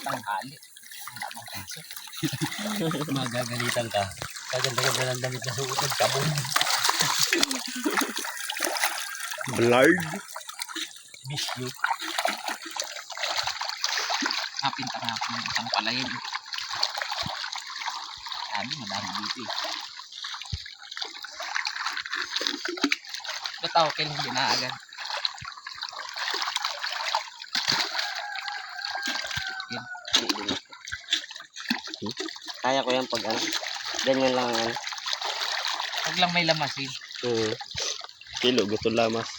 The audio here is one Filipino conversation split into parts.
Tanghali. Magagalitan ka. Kaganda-ganda ng damit na suot ng sabon. Blard. Bisyo. Pinta nga ako ng isang palayin. Sabi, madami dito eh. Bataw, kailang ginaagan. Kaya ko yan pag ano. Ganyan lang ano. Huwag lang may lamasin. Kilo, gusto lamas.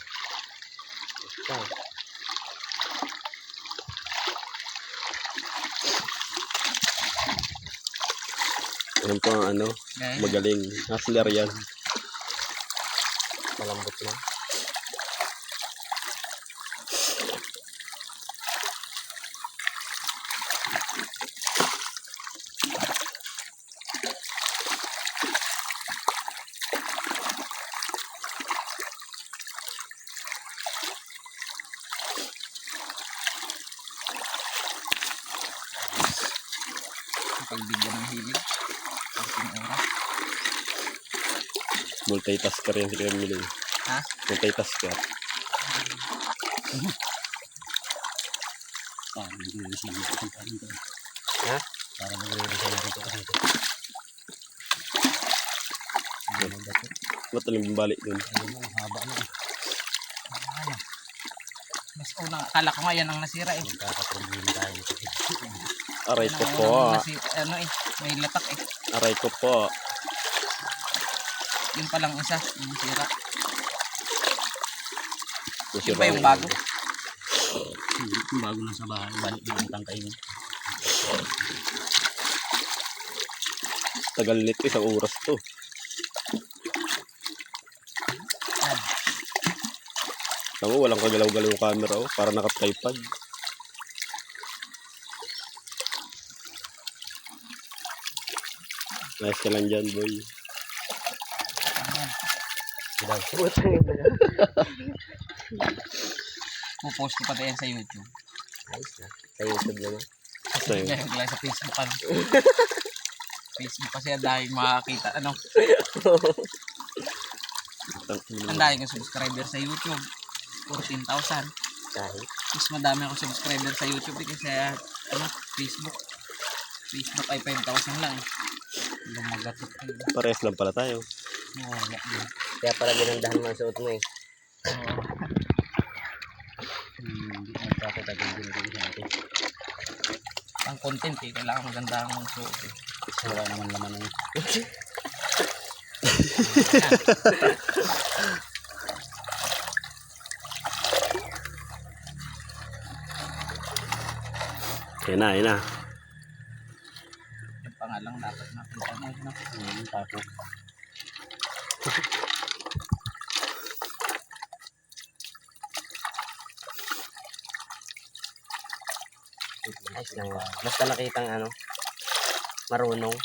Yan po ang ano, magaling. Hustler yan. Malambot lang. Pagbigyan ng hilig. Ang oras. Multitasker yan si Camille. Ha? Multitasker. Parang nag-resign ito kung paano ito. Ha? Parang nag-resign ito kasi ito. Ba't aling balik dun? Ayun mo, haba na. Ano? Mas unang, akala ko nga yan ang nasira eh. Magkakaproblema tayo dito. Aray ko po. Ano eh, may latak eh. Aray ko po. Yung palang isa, yung sira. Masira Yung ba yung bago? Yung bago lang sa bahay, balik na ang tangkay mo. Tagal nito, isang oras to. Tama, walang kagalaw-galaw yung camera oh. Para naka-tripod. Nice ka lang dyan, boy. Pupost ko pati yan sa YouTube. Ayos na. Sa YouTube naman. Sa'yo. Kaya lang sa Facebook pa. Facebook kasi ang dahil makakita. Ano? Ang dahil kong subscriber sa YouTube. 14,000. Kahit. Mas madami ako subscriber sa YouTube eh, kasi ano, Facebook. Facebook ay 5,000 lang. Lumagatot. Parehas lang pala tayo. Oo, Kaya pala ginandahan mo ang suot mo eh. Hindi nagkakatagal din din natin. Ang content eh, kailangan maganda ang suot eh. Wala naman laman ng Yan na, yan na. Yung pangalang dapat nakita mo. tapo. Ayos lang. Basta nakitang ano. Marunong.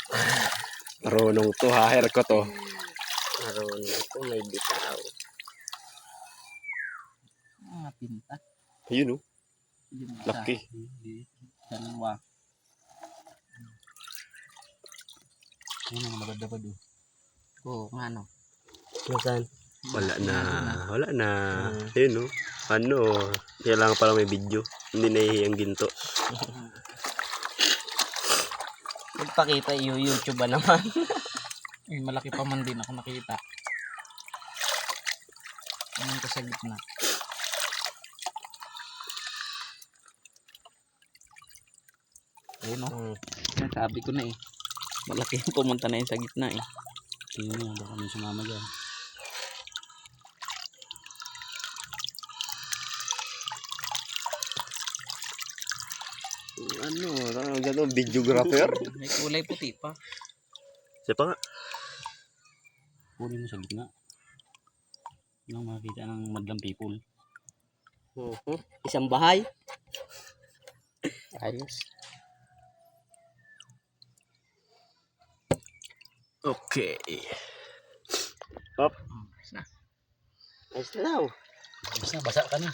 Marunong to, hair ko to. Marunong ito. May bitaw. Mga pinta. Ayun oh, Yung isa, laki. dalawa. Ayun ang labad-labad oh. Oo, ano. Nasaan? Wala na, wala na. Ayun oh. Ano, kailangan pala may video. Hindi nahihiyang ginto. Magpakita YouTube ba naman? May malaki pa man din ako nakita. Anong ko sa gitna. Ayun o. Sabi ko na eh. Malaki yung pumunta na yun sa gitna eh. Tingnan mo, baka may sumama dyan. Ano, gano'n, videographer? May kulay puti pa. Siya pa nga. Kunin mo sa gitna. Nang makita ng madlang people. Isang bahay. Ayos. Okay. Up. Ayos na daw. Basta, basa ka na.